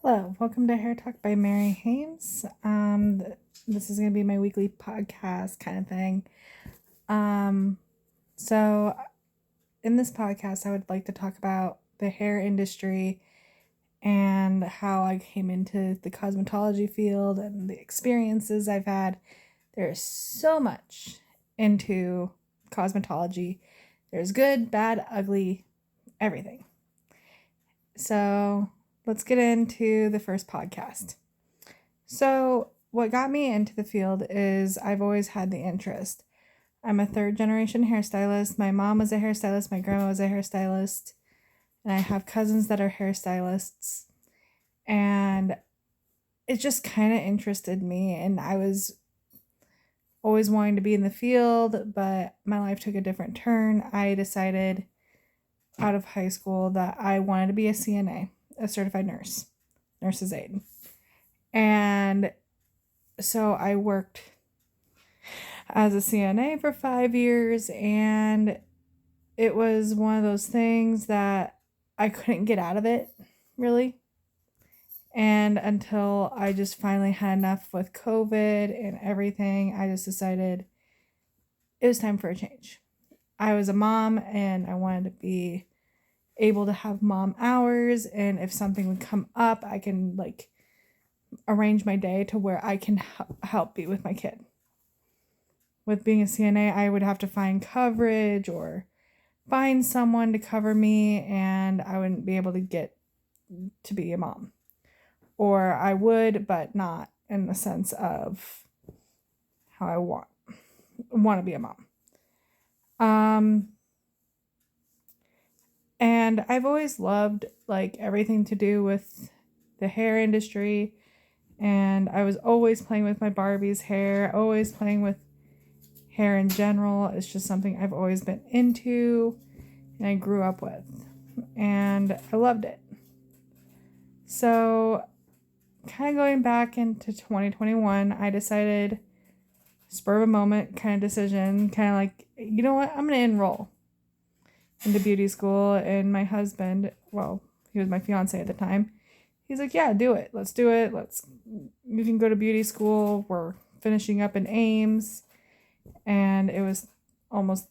Hello, welcome to Hair Talk by Mary Hames. This is going to be my weekly podcast kind of thing. So in this podcast, I would like to talk about the hair industry and how I came into the cosmetology field and the experiences I've had. There's so much into cosmetology. There's good, bad, ugly, everything. So let's get into the first podcast. So, what got me into the field is I've always had the interest. I'm a third generation hairstylist. My mom was a hairstylist, my grandma was a hairstylist, and I have cousins that are hairstylists. And it just kind of interested me, and I was always wanting to be in the field, but my life took a different turn. I decided out of high school that I wanted to be a CNA, a certified nurse's aide. And so I worked as a CNA for 5 years, and it was one of those things that I couldn't get out of it, really. And until I just finally had enough with COVID and everything, I just decided it was time for a change. I was a mom and I wanted to be able to have mom hours, and if something would come up, I can arrange my day to where I can help be with my kid. With being a CNA, I would have to find coverage or find someone to cover me, and I wouldn't be able to get to be a mom. Or I would, but not in the sense of how I want to be a mom. And I've always loved everything to do with the hair industry, and I was always playing with my Barbie's hair, always playing with hair in general. It's just something I've always been into and I grew up with, and I loved it. So kind of going back into 2021, I decided, spur of a moment kind of decision, kind of like, you know what, I'm going to enroll into beauty school. And my husband, well, he was my fiance at the time, he's like, yeah, do it. Let's do it. You can go to beauty school. We're finishing up in Ames. And it was almost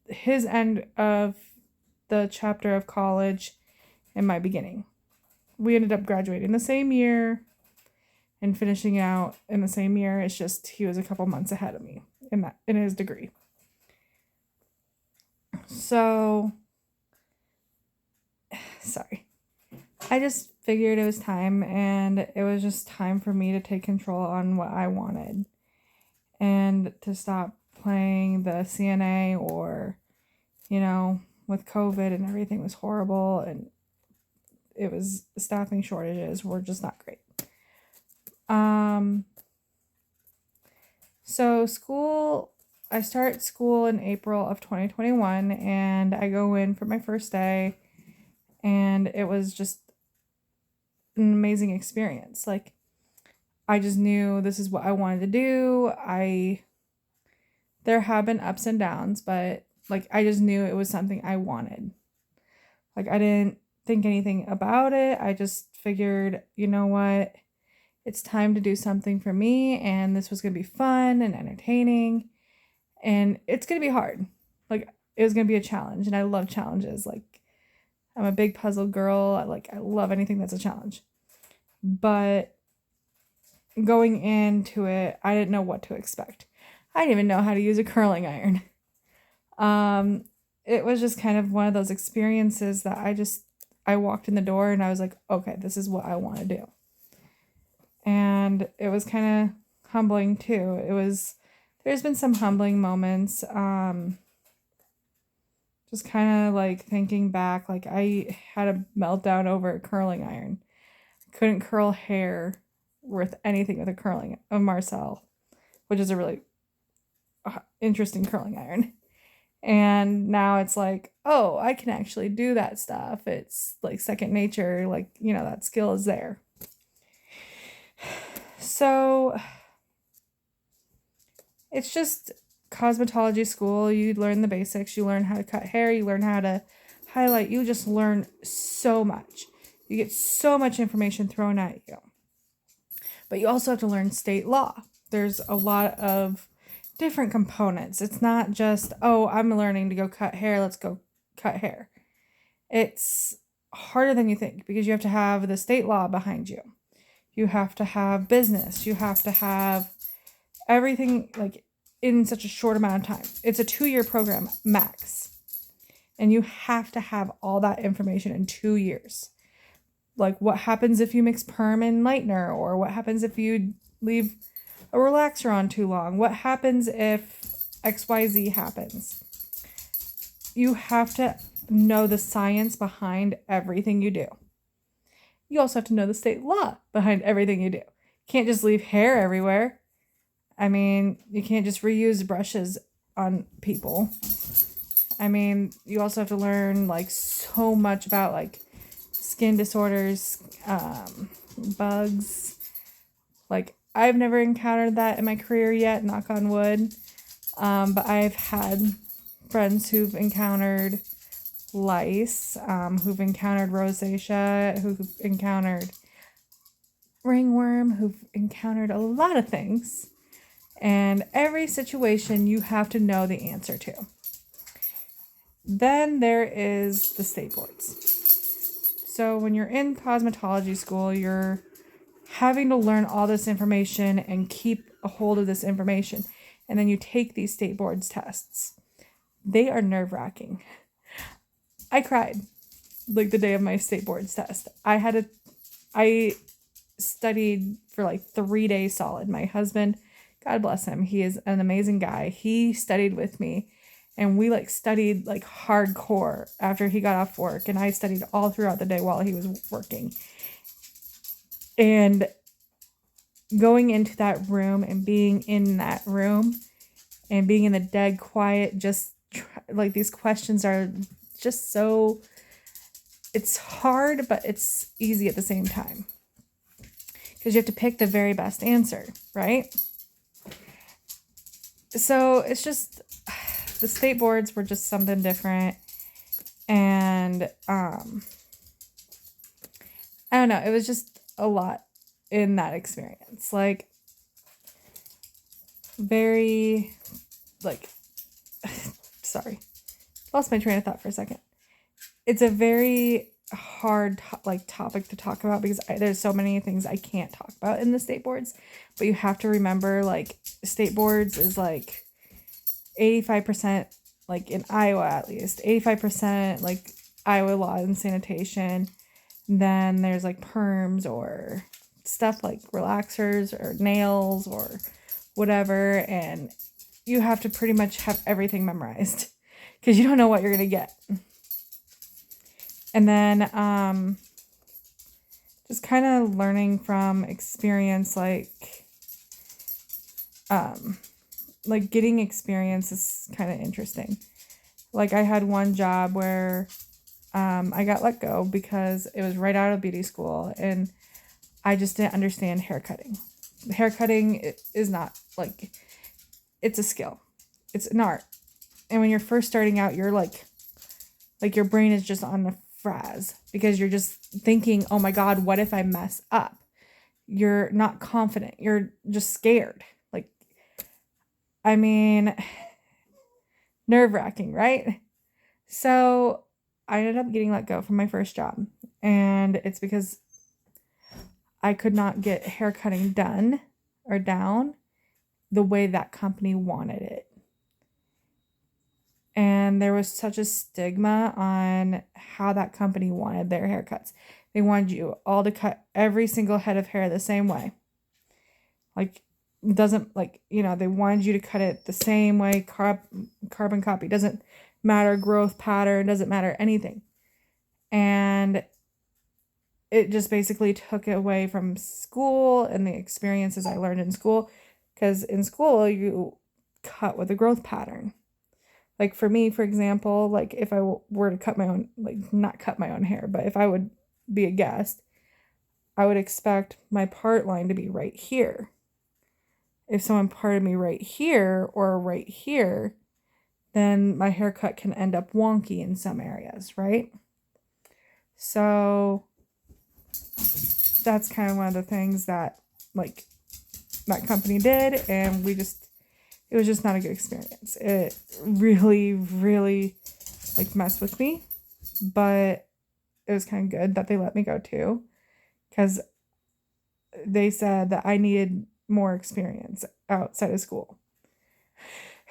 his end of the chapter of college and my beginning. We ended up graduating the same year and finishing out in the same year. It's just he was a couple months ahead of me in his degree. So, sorry. I just figured it was time, and it was just time for me to take control on what I wanted and to stop playing the CNA, or, with COVID and everything was horrible, and it was staffing shortages were just not great. So I start school in April of 2021, and I go in for my first day, and it was just an amazing experience. I just knew this is what I wanted to do. There have been ups and downs, but I just knew it was something I wanted. I didn't think anything about it. I just figured, you know what? It's time to do something for me, and this was going to be fun and entertaining, and it's going to be hard. It was going to be a challenge, and I love challenges. I'm a big puzzle girl. I love anything that's a challenge. But going into it, I didn't know what to expect. I didn't even know how to use a curling iron. It was just kind of one of those experiences that I walked in the door and I was like, okay, this is what I want to do. And it was kind of humbling too. There's been some humbling moments. Just kind of thinking back, I had a meltdown over a curling iron. Couldn't curl hair worth anything with a Marcel, which is a really interesting curling iron. And now it's oh, I can actually do that stuff. It's second nature. That skill is there. So it's just cosmetology school. You learn the basics. You learn how to cut hair. You learn how to highlight. You just learn so much. You get so much information thrown at you. But you also have to learn state law. There's a lot of different components. It's not just, oh, I'm learning to go cut hair, let's go cut hair. It's harder than you think because you have to have the state law behind you. You have to have business. You have to have everything like in such a short amount of time. It's a 2-year program max. And you have to have all that information in 2 years. Like what happens if you mix perm and lightener, or what happens if you leave a relaxer on too long? What happens if XYZ happens? You have to know the science behind everything you do. You also have to know the state law behind everything you do. You can't just leave hair everywhere. I mean, you can't just reuse brushes on people. I mean, you also have to learn like so much about like skin disorders, bugs. Like I've never encountered that in my career yet, knock on wood. But I've had friends who've encountered lice, who've encountered rosacea, who've encountered ringworm, who've encountered a lot of things. And every situation you have to know the answer to. Then there is the state boards. So when you're in cosmetology school, you're having to learn all this information and keep a hold of this information. And then you take these state boards tests. They are nerve-wracking. I cried like the day of my state boards test. I studied for like 3 days solid. My husband, God bless him, he is an amazing guy. He studied with me. And we like studied like hardcore after he got off work. And I studied all throughout the day while he was working. And going into that room and being in that room and being in the dead quiet, like these questions are just so, it's hard, but it's easy at the same time. Because you have to pick the very best answer, right? So it's just, the state boards were just something different. And I don't know, it was just a lot in that experience. Like very like sorry. Lost my train of thought for a second. It's a very hard topic to talk about because there's so many things I can't talk about in the state boards, but you have to remember like state boards is like 85%, like in Iowa at least, 85% like Iowa law and sanitation. Then there's like perms or stuff like relaxers or nails or whatever. And you have to pretty much have everything memorized because you don't know what you're going to get. And then just kind of learning from experience, like getting experience is kind of interesting. Like I had one job where I got let go because it was right out of beauty school and I just didn't understand hair cutting. Hair cutting is not like, it's a skill. It's an art. And when you're first starting out, you're like your brain is just on the fraz because you're just thinking, oh my God, what if I mess up? You're not confident. You're just scared. I mean, nerve-wracking, right? So I ended up getting let go from my first job. And it's because I could not get hair cutting done or down the way that company wanted it. And there was such a stigma on how that company wanted their haircuts. They wanted you all to cut every single head of hair the same way. Like, doesn't they wanted you to cut it the same way, carbon copy, doesn't matter, growth pattern, doesn't matter anything. And it just basically took it away from school and the experiences I learned in school, because in school you cut with a growth pattern. Like for me, for example, like if I were to cut my own, not cut my own hair, but if I would be a guest, I would expect my part line to be right here. If someone parted me right here or right here, then my haircut can end up wonky in some areas, right? So that's kind of one of the things that like that company did, and it was just not a good experience. It really, really like messed with me, but it was kind of good that they let me go too, because they said that I needed more experience outside of school.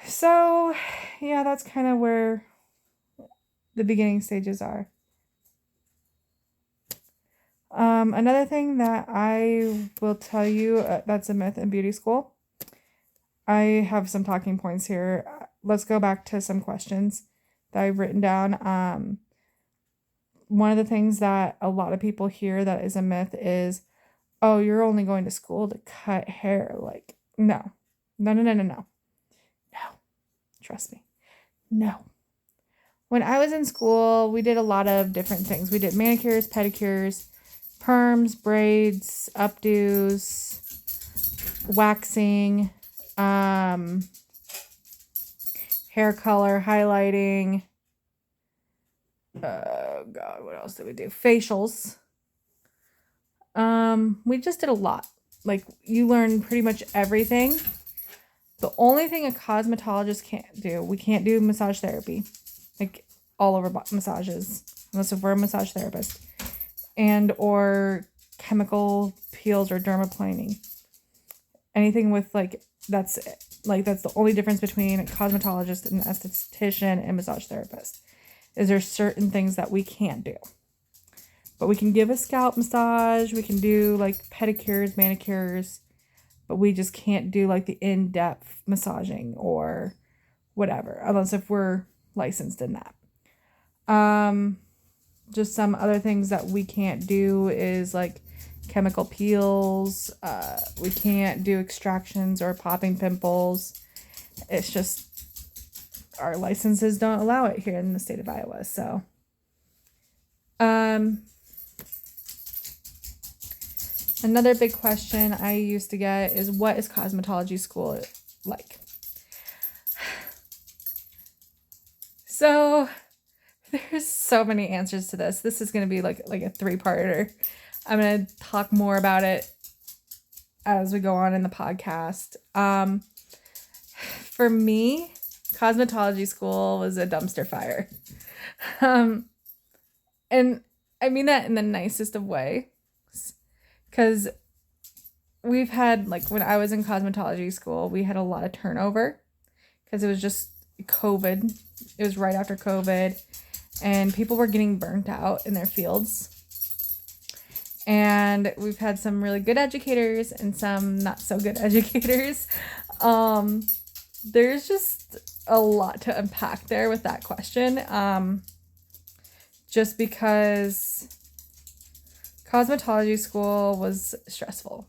So yeah, that's kind of where the beginning stages are. Another thing that I will tell you that's a myth in beauty school. I have some talking points here. Let's go back to some questions that I've written down. One of the things that a lot of people hear that is a myth is, oh, you're only going to school to cut hair. Like, no. No. Trust me. No. When I was in school, we did a lot of different things. We did manicures, pedicures, perms, braids, updos, waxing, hair color, highlighting. Oh God, what else did we do? Facials. We just did a lot. Like, you learn pretty much everything. The only thing a cosmetologist can't do, we can't do massage therapy. Like, all over massages, unless if we're a massage therapist. And or chemical peels or dermaplaning. Anything with that's the only difference between a cosmetologist and an esthetician and massage therapist. Is there certain things that we can't do. But we can give a scalp massage, we can do like pedicures, manicures, but we just can't do like the in-depth massaging or whatever, unless if we're licensed in that. Just some other things that we can't do is like chemical peels. We can't do extractions or popping pimples. It's just our licenses don't allow it here in the state of Iowa. So, another big question I used to get is, what is cosmetology school like? So there's so many answers to this. This is going to be like a 3-parter. I'm going to talk more about it as we go on in the podcast. For me, cosmetology school was a dumpster fire. And I mean that in the nicest of ways. Because we've had, like, when I was in cosmetology school, we had a lot of turnover. Because it was just COVID. It was right after COVID. And people were getting burnt out in their fields. And we've had some really good educators and some not so good educators. There's just a lot to unpack there with that question. Just because cosmetology school was stressful.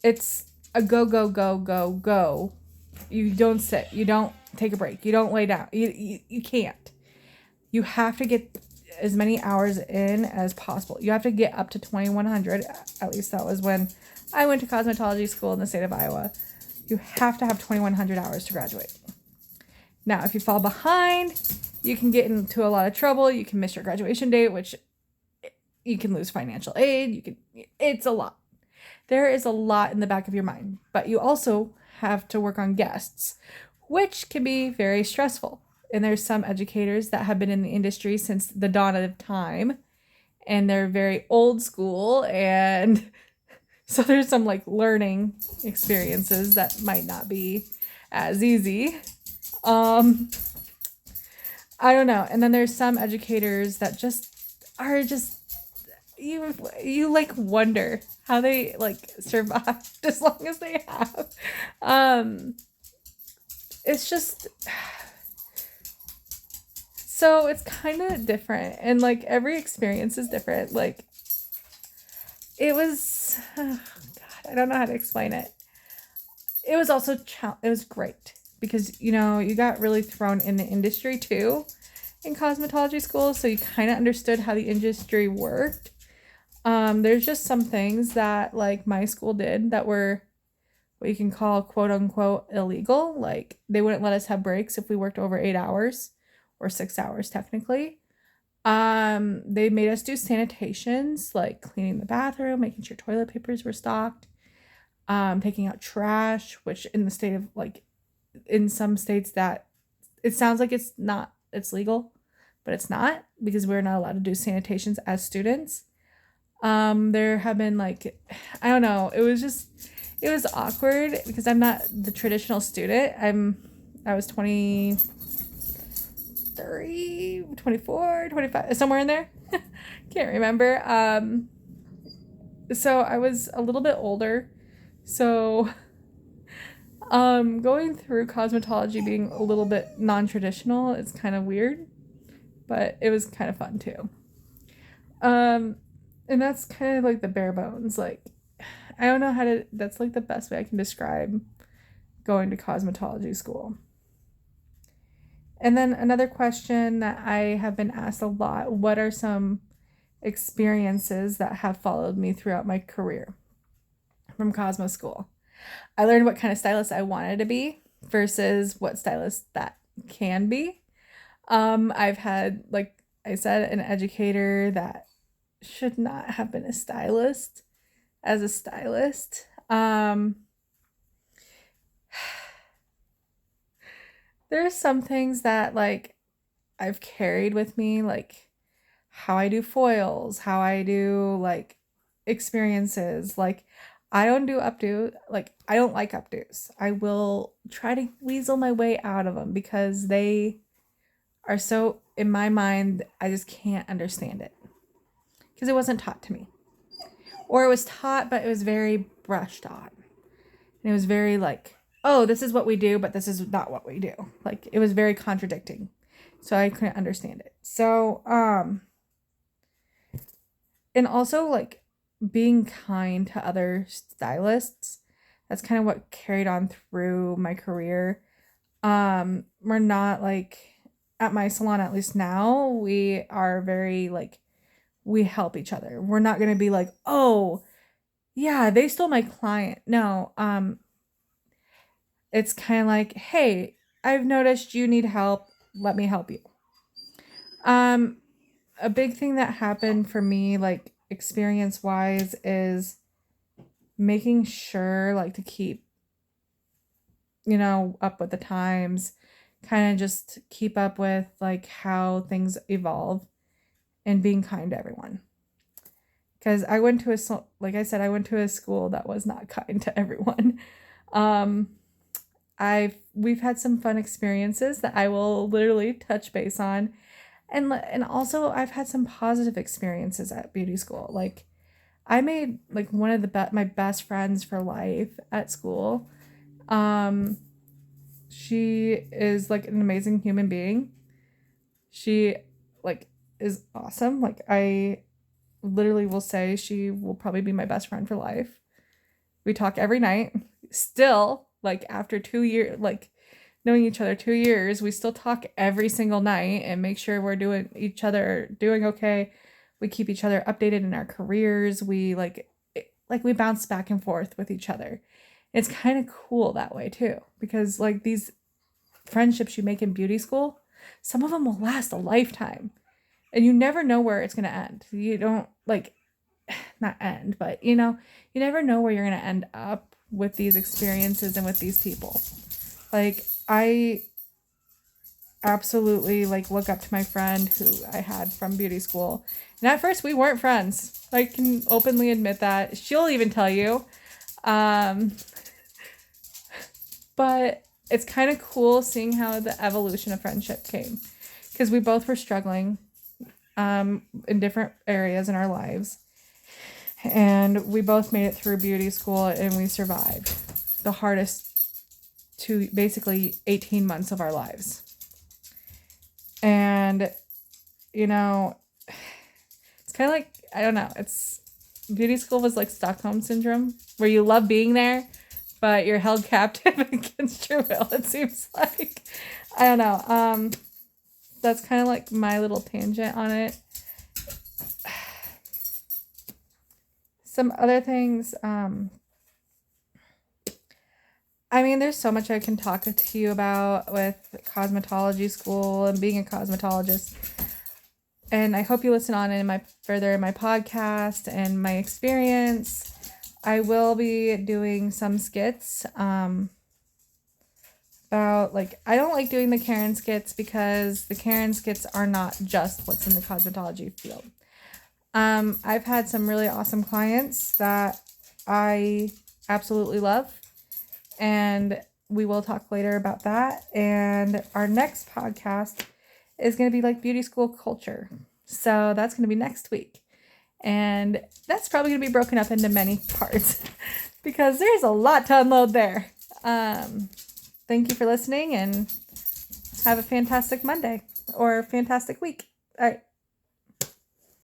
It's a go, go, go, go, go. You don't sit. You don't take a break. You don't lay down. You can't. You have to get as many hours in as possible. You have to get up to 2,100. At least that was when I went to cosmetology school in the state of Iowa. You have to have 2,100 hours to graduate. Now, if you fall behind, you can get into a lot of trouble. You can miss your graduation date, which you can lose financial aid. It's a lot. There is a lot in the back of your mind, but you also have to work on guests, which can be very stressful. And there's some educators that have been in the industry since the dawn of time, and they're very old school, and so there's some like learning experiences that might not be as easy. I don't know. And then there's some educators that you like wonder how they like survived as long as they have. It's just, so it's kind of different, and like every experience is different. Like, it was, oh God, I don't know how to explain it. It was also, it was great because, you got really thrown in the industry too in cosmetology school. So you kind of understood how the industry worked. There's just some things that like my school did that were what you can call quote unquote illegal. Like, they wouldn't let us have breaks if we worked over 8 hours or 6 hours technically. They made us do sanitations, like cleaning the bathroom, making sure toilet papers were stocked, taking out trash, which in the state of like in some states that it sounds like it's legal, but it's not because we're not allowed to do sanitations as students. There have been like, I don't know, it was awkward because I'm not the traditional student. I was 23, 24, 25, somewhere in there. Can't remember. So I was a little bit older. So going through cosmetology being a little bit non-traditional, it's kind of weird, but it was kind of fun too. And that's kind of like the bare bones. Like, I don't know that's like the best way I can describe going to cosmetology school. And then another question that I have been asked a lot, what are some experiences that have followed me throughout my career from Cosmo School? I learned what kind of stylist I wanted to be versus what stylist that can be. I've had, like I said, an educator that should not have been a stylist as a stylist. There's some things that like I've carried with me, like how I do foils, how I do like experiences. Like I don't do updo, like I don't like updos. I will try to weasel my way out of them because they are so, in my mind, I just can't understand it because it wasn't taught to me. Or it was taught, but it was very brushed on. And it was very like, oh, this is what we do, but this is not what we do. Like it was very contradicting. So I couldn't understand it. So, and also like being kind to other stylists. That's kind of what carried on through my career. We're not like at my salon, at least now, we are very like, we help each other. We're not going to be like, oh, yeah, they stole my client. No, it's kind of like, hey, I've noticed you need help. Let me help you. A big thing that happened for me, like experience wise, is making sure like to keep, up with the times, kind of just keep up with like how things evolve and being kind to everyone. Because I went to like I said, I went to a school that was not kind to everyone. We've had some fun experiences that I will literally touch base on. And also I've had some positive experiences at beauty school. Like I made like one of my best friends for life at school. She is like an amazing human being. She like is awesome. Like I literally will say she will probably be my best friend for life. We talk every night. Still, like after 2 years, like knowing each other 2 years, we still talk every single night and make sure we're doing okay. We keep each other updated in our careers. We we bounce back and forth with each other. It's kind of cool that way too, because like these friendships you make in beauty school, some of them will last a lifetime. And you never know where it's going to end. You don't not end, but you never know where you're going to end up with these experiences and with these people. Like I absolutely look up to my friend who I had from beauty school. And at first we weren't friends. I can openly admit that. She'll even tell you. But it's kind of cool seeing how the evolution of friendship came. Because we both were struggling in different areas in our lives. And we both made it through beauty school and we survived the hardest basically 18 months of our lives. And, it's kind of like, I don't know, beauty school was like Stockholm syndrome, where you love being there, but you're held captive against your will, it seems like. I don't know. That's kind of like my little tangent on it. Some other things, there's so much I can talk to you about with cosmetology school and being a cosmetologist. And I hope you listen on further in my podcast and my experience. I will be doing some skits about, like, I don't like doing the Karen skits because the Karen skits are not just what's in the cosmetology field. I've had some really awesome clients that I absolutely love, and we will talk later about that. And our next podcast is going to be like beauty school culture. So that's going to be next week. And that's probably going to be broken up into many parts because there's a lot to unload there. Thank you for listening, and have a fantastic Monday or fantastic week. All right.